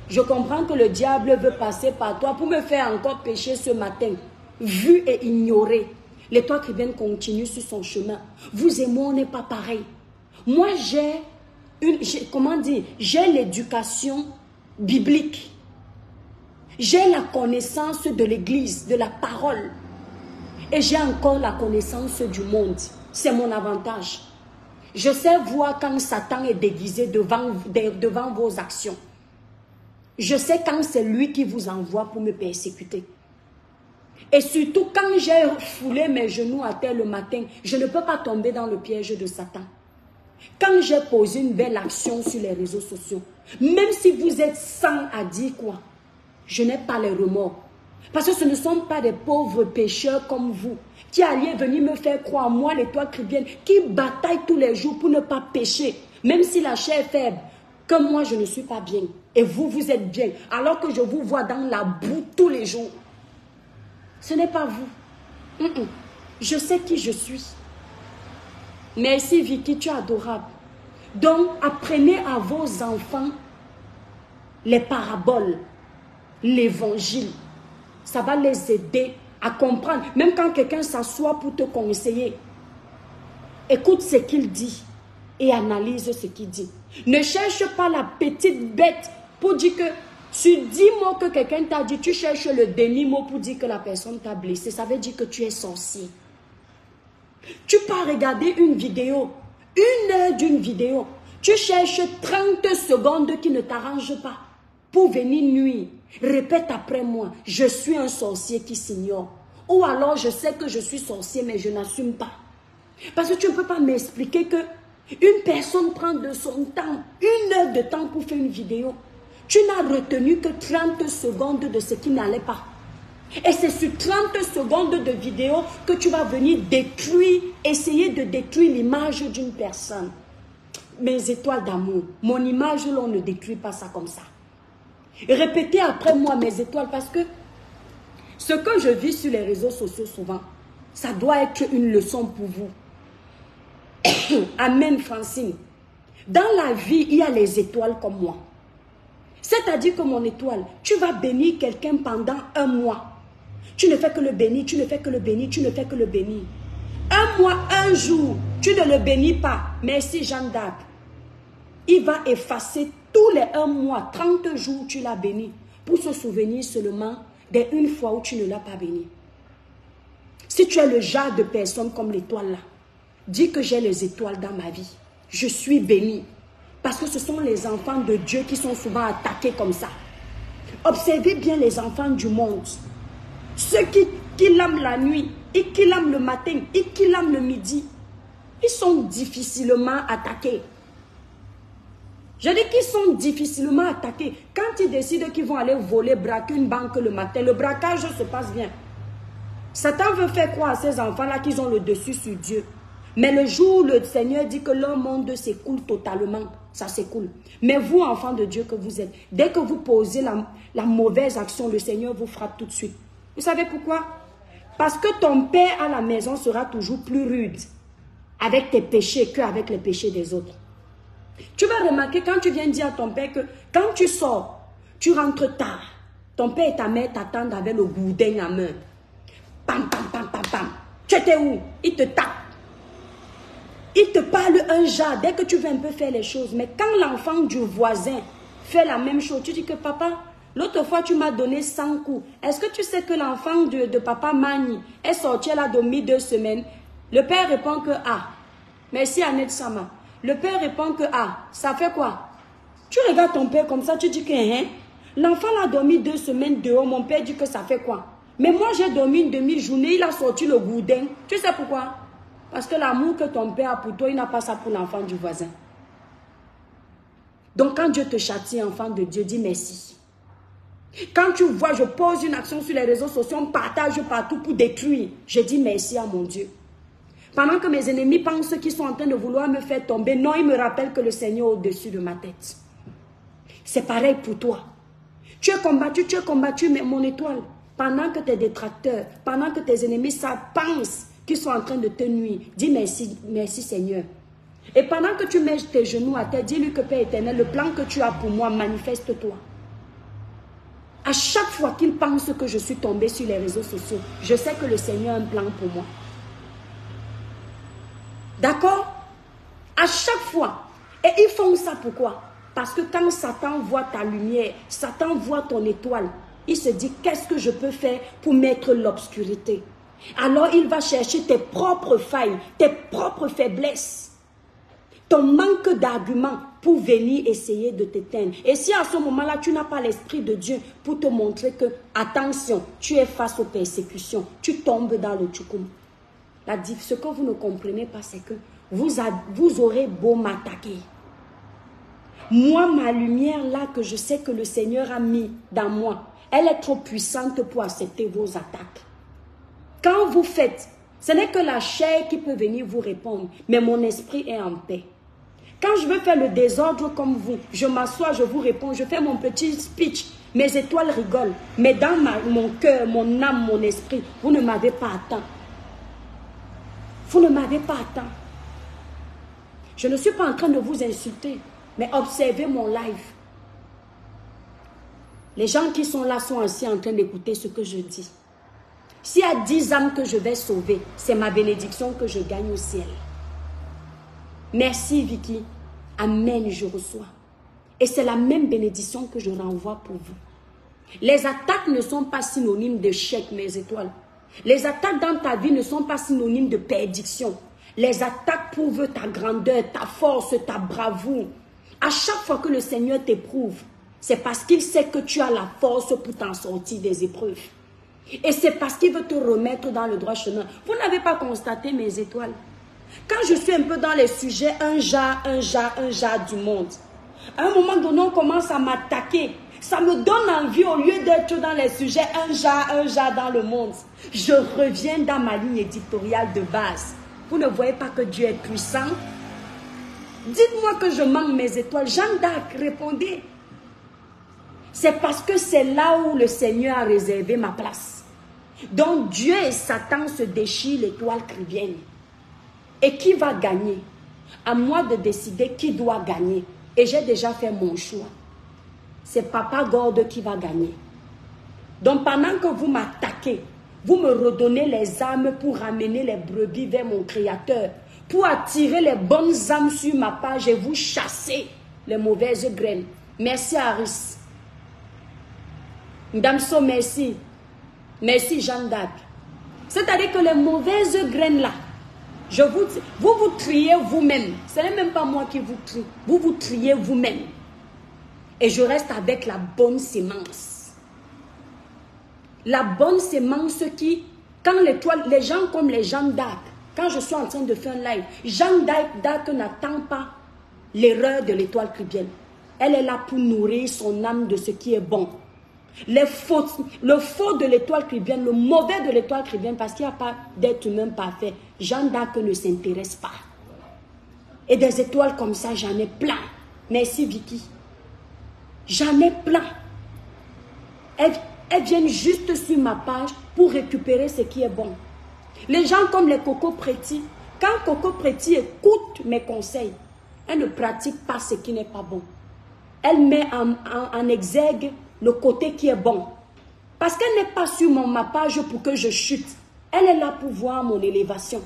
Je comprends que le diable veut passer par toi pour me faire encore pécher ce matin. Vu et ignoré. L'étoile chrétienne continue sur son chemin. Vous et moi, on n'est pas pareil. Moi, j'ai l'éducation biblique. J'ai la connaissance de l'église, de la parole. Et j'ai encore la connaissance du monde. C'est mon avantage. Je sais voir quand Satan est déguisé devant vos actions. Je sais quand c'est lui qui vous envoie pour me persécuter. Et surtout quand j'ai foulé mes genoux à terre le matin, je ne peux pas tomber dans le piège de Satan. Quand j'ai posé une belle action sur les réseaux sociaux, même si vous êtes 100 à dire quoi, je n'ai pas les remords. Parce que ce ne sont pas des pauvres pécheurs comme vous qui alliez venir me faire croire, moi, l'étoile chrétienne, qui bataille tous les jours pour ne pas pécher, même si la chair est faible, que moi, je ne suis pas bien. Et vous, vous êtes bien, alors que je vous vois dans la boue tous les jours. Ce n'est pas vous. Je sais qui je suis. Merci Vicky, tu es adorable. Donc, apprenez à vos enfants les paraboles, l'évangile. Ça va les aider à comprendre. Même quand quelqu'un s'assoit pour te conseiller, écoute ce qu'il dit et analyse ce qu'il dit. Ne cherche pas la petite bête pour dire que sur 10 mots que quelqu'un t'a dit, tu cherches le demi-mot pour dire que la personne t'a blessé. Ça veut dire que tu es sorcier. Tu peux regarder une vidéo, 1 heure d'une vidéo. Tu cherches 30 secondes qui ne t'arrangent pas pour venir nuire. Répète après moi, je suis un sorcier qui s'ignore. Ou alors je sais que je suis sorcier mais je n'assume pas. Parce que tu ne peux pas m'expliquer que une personne prend de son temps, 1 heure de temps pour faire une vidéo. Tu n'as retenu que 30 secondes de ce qui n'allait pas. Et c'est sur 30 secondes de vidéo que tu vas venir détruire, essayer de détruire l'image d'une personne. Mes étoiles d'amour, mon image, on ne détruit pas ça comme ça. Répétez après moi mes étoiles parce que ce que je vis sur les réseaux sociaux souvent, ça doit être une leçon pour vous. Amen Francine. Dans la vie, il y a les étoiles comme moi. C'est-à-dire que mon étoile, tu vas bénir quelqu'un pendant 1 mois. Tu ne fais que le bénir, tu ne fais que le bénir, tu ne fais que le bénir. 1 mois, 1 jour, tu ne le bénis pas. Merci Jeanne d'Arc. Il va effacer tous les 1 mois, 30 jours, tu l'as béni. Pour se souvenir seulement d'une fois où tu ne l'as pas béni. Si tu es le genre de personne comme l'étoile là, dis que j'ai les étoiles dans ma vie. Je suis béni. Parce que ce sont les enfants de Dieu qui sont souvent attaqués comme ça. Observez bien les enfants du monde. Ceux qui l'ament la nuit, et qui l'ament le matin, et qui l'ament le midi. Ils sont difficilement attaqués. Je dis qu'ils sont difficilement attaqués. Quand ils décident qu'ils vont aller voler, braquer une banque le matin, le braquage se passe bien. Satan veut faire croire à ces enfants-là qu'ils ont le dessus sur Dieu. Mais le jour où le Seigneur dit que leur monde s'écoule totalement, ça s'écoule. Mais vous, enfants de Dieu que vous êtes, dès que vous posez la mauvaise action, le Seigneur vous frappe tout de suite. Vous savez pourquoi? Parce que ton père à la maison sera toujours plus rude avec tes péchés qu'avec les péchés des autres. Tu vas remarquer quand tu viens dire à ton père que quand tu sors, tu rentres tard. Ton père et ta mère t'attendent avec le gourdin à main. Pam, pam, pam, pam, pam. Tu étais où? Il te tape. Il te parle un genre dès que tu veux un peu faire les choses. Mais quand l'enfant du voisin fait la même chose, tu dis que papa, l'autre fois tu m'as donné 100 coups. Est-ce que tu sais que l'enfant de papa Mani est sorti, elle a dormi 2 semaines? Le père répond que ah. Merci Annette Sama. Le père répond que ah, ça fait quoi? Tu regardes ton père comme ça, tu dis que hein, l'enfant a dormi 2 semaines dehors, mon père dit que ça fait quoi? Mais moi j'ai dormi une demi-journée, il a sorti le gourdin. Tu sais pourquoi? Parce que l'amour que ton père a pour toi, il n'a pas ça pour l'enfant du voisin. Donc quand Dieu te châtie, enfant de Dieu, dis merci. Quand tu vois, je pose une action sur les réseaux sociaux, on partage partout pour détruire, je dis merci à mon Dieu. Pendant que mes ennemis pensent qu'ils sont en train de vouloir me faire tomber, non, ils me rappellent que le Seigneur est au-dessus de ma tête. C'est pareil pour toi. Tu es combattu, mais mon étoile, pendant que tes détracteurs, pendant que tes ennemis ça pensent qu'ils sont en train de te nuire, dis merci, merci Seigneur. Et pendant que tu mets tes genoux à terre, dis-lui que Père éternel, le plan que tu as pour moi, manifeste-toi. À chaque fois qu'il pense que je suis tombée sur les réseaux sociaux, je sais que le Seigneur a un plan pour moi. D'accord? À chaque fois. Et ils font ça pourquoi? Parce que quand Satan voit ta lumière, Satan voit ton étoile, il se dit, qu'est-ce que je peux faire pour mettre l'obscurité? Alors il va chercher tes propres failles, tes propres faiblesses, ton manque d'arguments pour venir essayer de t'éteindre. Et si à ce moment-là, tu n'as pas l'Esprit de Dieu pour te montrer que, attention, tu es face aux persécutions, tu tombes dans le tchoukoum. Ce que vous ne comprenez pas, c'est que vous aurez beau m'attaquer. Moi, ma lumière là que je sais que le Seigneur a mis dans moi, elle est trop puissante pour accepter vos attaques. Quand vous faites, ce n'est que la chair qui peut venir vous répondre, mais mon esprit est en paix. Quand je veux faire le désordre comme vous, je m'assois, je vous réponds, je fais mon petit speech, mes étoiles rigolent, mais dans mon cœur, mon âme, mon esprit, vous ne m'avez pas atteint. Vous ne m'avez pas atteint. Je ne suis pas en train de vous insulter, mais observez mon live. Les gens qui sont là sont aussi en train d'écouter ce que je dis. S'il y a 10 âmes que je vais sauver, c'est ma bénédiction que je gagne au ciel. Merci Vicky. Amen, je reçois. Et c'est la même bénédiction que je renvoie pour vous. Les attaques ne sont pas synonymes d'échec, mes étoiles. Les attaques dans ta vie ne sont pas synonymes de perdition. Les attaques prouvent ta grandeur, ta force, ta bravoure. À chaque fois que le Seigneur t'éprouve, c'est parce qu'il sait que tu as la force pour t'en sortir des épreuves. Et c'est parce qu'il veut te remettre dans le droit chemin. Vous n'avez pas constaté mes étoiles? Quand je suis un peu dans les sujets, un jar du monde, à un moment donné, on commence à m'attaquer. Ça me donne envie, au lieu d'être dans les sujets, un jar dans le monde. Je reviens dans ma ligne éditoriale de base. Vous ne voyez pas que Dieu est puissant? Dites-moi que je manque mes étoiles. Jeanne d'Arc, répondez. C'est parce que c'est là où le Seigneur a réservé ma place. Donc Dieu et Satan se déchirent l'étoile qui vient. Et qui va gagner? À moi de décider qui doit gagner. Et j'ai déjà fait mon choix. C'est Papa Gorde qui va gagner. Donc pendant que vous m'attaquez, vous me redonnez les âmes pour ramener les brebis vers mon Créateur, pour attirer les bonnes âmes sur ma page et vous chasser les mauvaises graines. Merci Aris. Madame So, merci. Merci Jeanne d'Arc. C'est-à-dire que les mauvaises graines là, vous triez vous-même. Ce n'est même pas moi qui vous trie. Vous triez vous-même. Et je reste avec la bonne sémence. La bonne sémence qui, quand les gens comme les Jeanne d'Arc, quand je suis en train de faire un live, Jeanne d'Arc n'attend pas l'erreur de l'étoile chrétienne. Elle est là pour nourrir son âme de ce qui est bon. Le faux de l'étoile chrétienne, le mauvais de l'étoile chrétienne, parce qu'il n'y a pas d'être humain parfait. Jeanne d'Arc ne s'intéresse pas. Et des étoiles comme ça, j'en ai plein. Merci Vicky. J'en ai plein. Elles viennent juste sur ma page pour récupérer ce qui est bon. Les gens comme les Coco Préti, quand Coco Préti écoute mes conseils, elle ne pratique pas ce qui n'est pas bon. Elle met en exergue le côté qui est bon. Parce qu'elle n'est pas sur ma page pour que je chute. Elle est là pour voir mon élévation.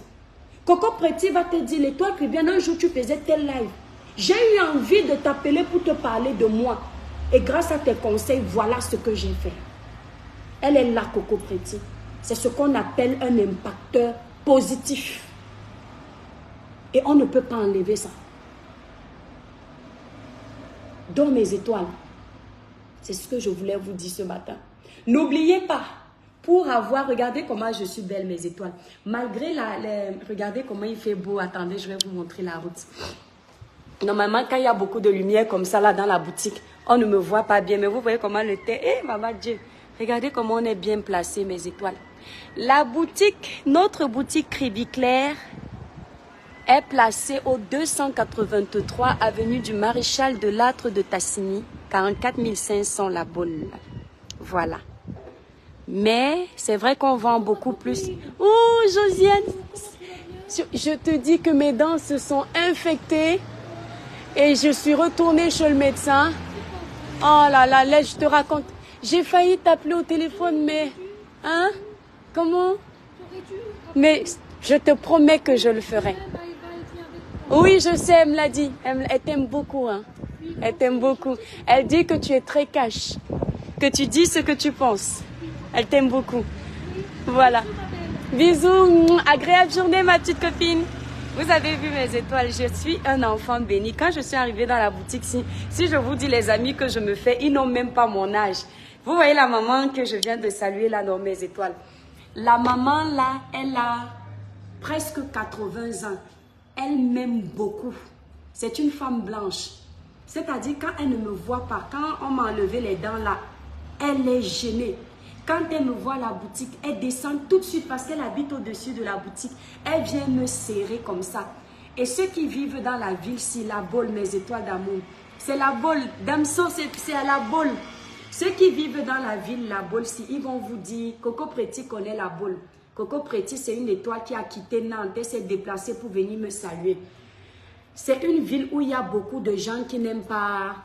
Coco Préti va te dire, l'étoile qui vient, un jour tu faisais tel live. J'ai eu envie de t'appeler pour te parler de moi. Et grâce à tes conseils, voilà ce que j'ai fait. Elle est là, Coco Préti. C'est ce qu'on appelle un impacteur positif. Et on ne peut pas enlever ça. Donc mes étoiles, c'est ce que je voulais vous dire ce matin. N'oubliez pas, pour avoir, regardez comment je suis belle mes étoiles. Malgré regardez comment il fait beau. Attendez, je vais vous montrer la route. Normalement, quand il y a beaucoup de lumière comme ça là dans la boutique, on ne me voit pas bien. Mais vous voyez comment le thé, maman Dieu. Regardez comment on est bien placé mes étoiles. La boutique, notre boutique Crédit Clair est placée au 283 avenue du Maréchal de Lattre de Tassigny, 44 500 La Baule. Voilà. Mais c'est vrai qu'on vend beaucoup plus. Oh, Josiane, je te dis que mes dents se sont infectées et je suis retournée chez le médecin. Oh là là, là, je te raconte. J'ai failli t'appeler au téléphone, mais... Hein? Comment? Mais je te promets que je le ferai. Oui, je sais, elle me l'a dit. Elle t'aime beaucoup. Hein. Elle t'aime beaucoup. Elle dit que tu es très cash. Que tu dis ce que tu penses. Elle t'aime beaucoup. Voilà. Bisous. Agréable journée, ma petite copine. Vous avez vu mes étoiles. Je suis un enfant béni. Quand je suis arrivée dans la boutique, si je vous dis les amis que je me fais, ils n'ont même pas mon âge. Vous voyez la maman que je viens de saluer là dans mes étoiles. La maman là, elle a presque 80 ans. Elle m'aime beaucoup. C'est une femme blanche. C'est-à-dire quand elle ne me voit pas, quand on m'a enlevé les dents là, elle est gênée. Quand elle me voit à la boutique, elle descend tout de suite parce qu'elle habite au-dessus de la boutique. Elle vient me serrer comme ça. Et ceux qui vivent dans la ville, c'est La Baule, mes étoiles d'amour. C'est La Baule. Damso, c'est à La Baule. Ceux qui vivent dans la ville, La Baule, ils vont vous dire, Coco Préti connaît La Baule. Coco Préti, c'est une étoile qui a quitté Nantes et s'est déplacée pour venir me saluer. C'est une ville où il y a beaucoup de gens qui n'aiment pas...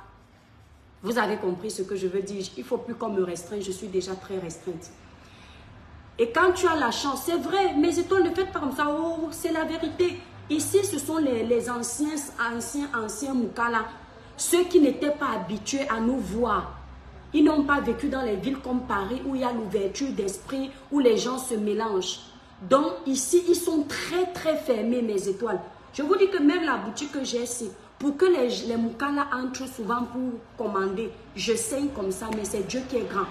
Vous avez compris ce que je veux dire. Il ne faut plus qu'on me restreigne, je suis déjà très restreinte. Et quand tu as la chance, c'est vrai, mes étoiles ne faites pas comme ça, oh, c'est la vérité. Ici, ce sont les anciens Moukala, ceux qui n'étaient pas habitués à nous voir. Ils n'ont pas vécu dans les villes comme Paris où il y a l'ouverture d'esprit, où les gens se mélangent. Donc ici, ils sont très très fermés, mes étoiles. Je vous dis que même la boutique que j'ai ici, pour que les Moukala entrent souvent pour commander, je saigne comme ça, mais c'est Dieu qui est grand.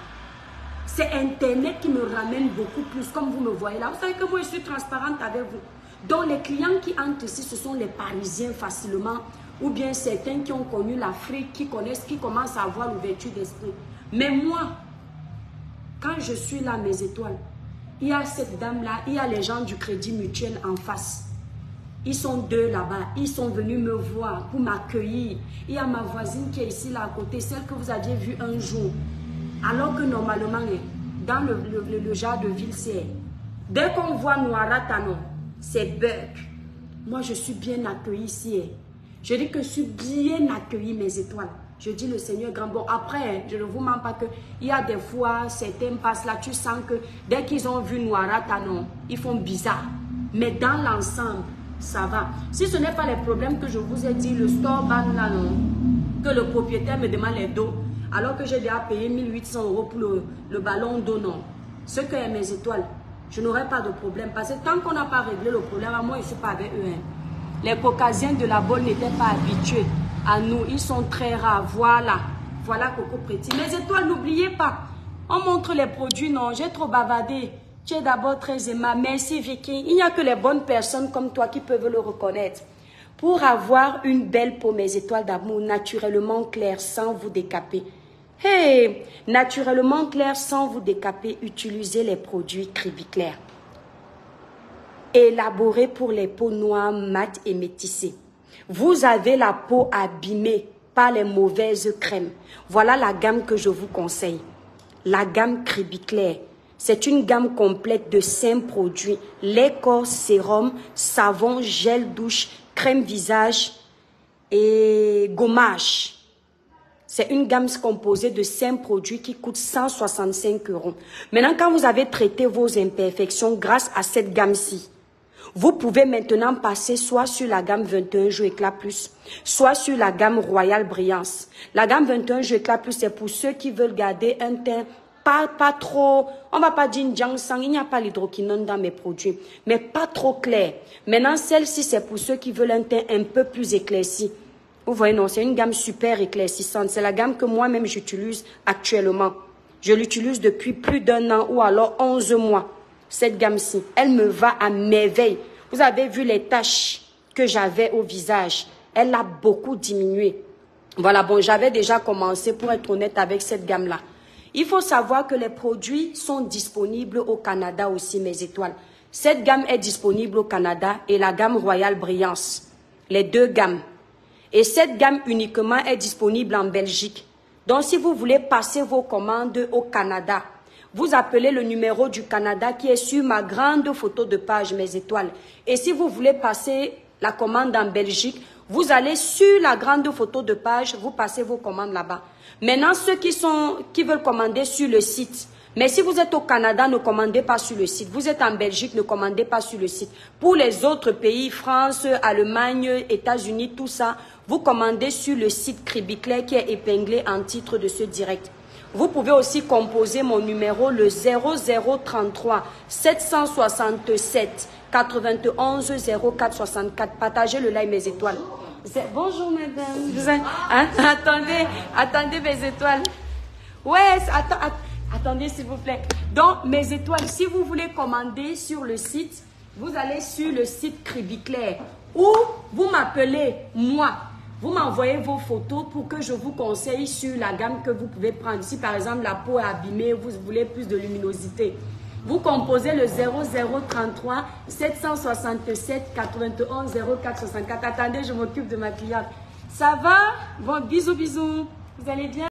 C'est Internet qui me ramène beaucoup plus, comme vous me voyez là. Vous savez que moi, je suis transparente avec vous. Donc les clients qui entrent ici, ce sont les Parisiens facilement, ou bien certains qui ont connu l'Afrique, qui connaissent, qui commencent à avoir l'ouverture d'esprit. Mais moi, quand je suis là, mes étoiles, il y a cette dame-là, il y a les gens du Crédit Mutuel en face. Ils sont deux là-bas, ils sont venus me voir pour m'accueillir. Il y a ma voisine qui est ici là à côté, celle que vous aviez vue un jour. Alors que normalement, dans le genre de ville, c'est... Dès qu'on voit Noiratano, c'est bug. Moi, je suis bien accueillie ici. Je dis que je suis bien accueillie, mes étoiles. Je dis le Seigneur grand. Bon, après, je ne vous mens pas qu'il y a des fois, certains passent là, tu sens que dès qu'ils ont vu Noiratano, ils font bizarre. Mais dans l'ensemble, ça va. Si ce n'est pas les problèmes que je vous ai dit, le store ban là, non, que le propriétaire me demande les dos, alors que j'ai déjà payé 1800 € pour le ballon d'eau, non. Ce que est mes étoiles, je n'aurai pas de problème. Parce que tant qu'on n'a pas réglé le problème, moi, je ne suis pas avec eux. Hein. Les Caucasiens de La Baule n'étaient pas habitués à nous. Ils sont très rares. Voilà. Voilà Coco Préti. Mes étoiles, n'oubliez pas. On montre les produits, non. J'ai trop bavardé. Tu es d'abord très aimable. Merci Vicky. Il n'y a que les bonnes personnes comme toi qui peuvent le reconnaître. Pour avoir une belle peau, mes étoiles d'amour, naturellement claire, sans vous décaper. Hey, naturellement clair sans vous décaper, utilisez les produits Cribiclair. Élaborés pour les peaux noires, mates et métissées. Vous avez la peau abîmée par les mauvaises crèmes. Voilà la gamme que je vous conseille. La gamme Cribiclair. C'est une gamme complète de 5 produits. Lait corps, sérum, savon, gel douche, crème visage et gommage. C'est une gamme composée de 5 produits qui coûtent 165 €. Maintenant, quand vous avez traité vos imperfections grâce à cette gamme-ci, vous pouvez maintenant passer soit sur la gamme 21 jours éclat plus, soit sur la gamme Royal Brillance. La gamme 21 jours éclat plus, c'est pour ceux qui veulent garder un teint pas trop, on va pas dire sang, il n'y a pas l'hydroquinone dans mes produits, mais pas trop clair. Maintenant, celle-ci, c'est pour ceux qui veulent un teint un peu plus éclairci. Vous voyez, non, c'est une gamme super éclaircissante. C'est la gamme que moi-même j'utilise actuellement. Je l'utilise depuis plus d'1 an ou alors 11 mois. Cette gamme-ci, elle me va à merveille. Vous avez vu les taches que j'avais au visage. Elle a beaucoup diminué. Voilà, bon, j'avais déjà commencé pour être honnête avec cette gamme-là. Il faut savoir que les produits sont disponibles au Canada aussi, mes étoiles. Cette gamme est disponible au Canada et la gamme Royal Brillance. Les 2 gammes. Et cette gamme uniquement est disponible en Belgique. Donc, si vous voulez passer vos commandes au Canada, vous appelez le numéro du Canada qui est sur ma grande photo de page, mes étoiles. Et si vous voulez passer la commande en Belgique, vous allez sur la grande photo de page, vous passez vos commandes là-bas. Maintenant, ceux qui veulent commander sur le site, mais si vous êtes au Canada, ne commandez pas sur le site. Vous êtes en Belgique, ne commandez pas sur le site. Pour les autres pays, France, Allemagne, États-Unis, tout ça, vous commandez sur le site Cribiclair qui est épinglé en titre de ce direct. Vous pouvez aussi composer mon numéro, le 0033 767 91 04 64. Partagez le like, mes étoiles. Bonjour, madame. Attendez, mes étoiles. Ouais, attendez, s'il vous plaît. Donc, mes étoiles, si vous voulez commander sur le site, vous allez sur le site Cribiclair ou vous m'appelez, moi. Vous m'envoyez vos photos pour que je vous conseille sur la gamme que vous pouvez prendre. Si par exemple la peau est abîmée, vous voulez plus de luminosité. Vous composez le 0033 767 91 04 64. Attendez, je m'occupe de ma cliente. Ça va? Bon, bisous, bisous. Vous allez bien?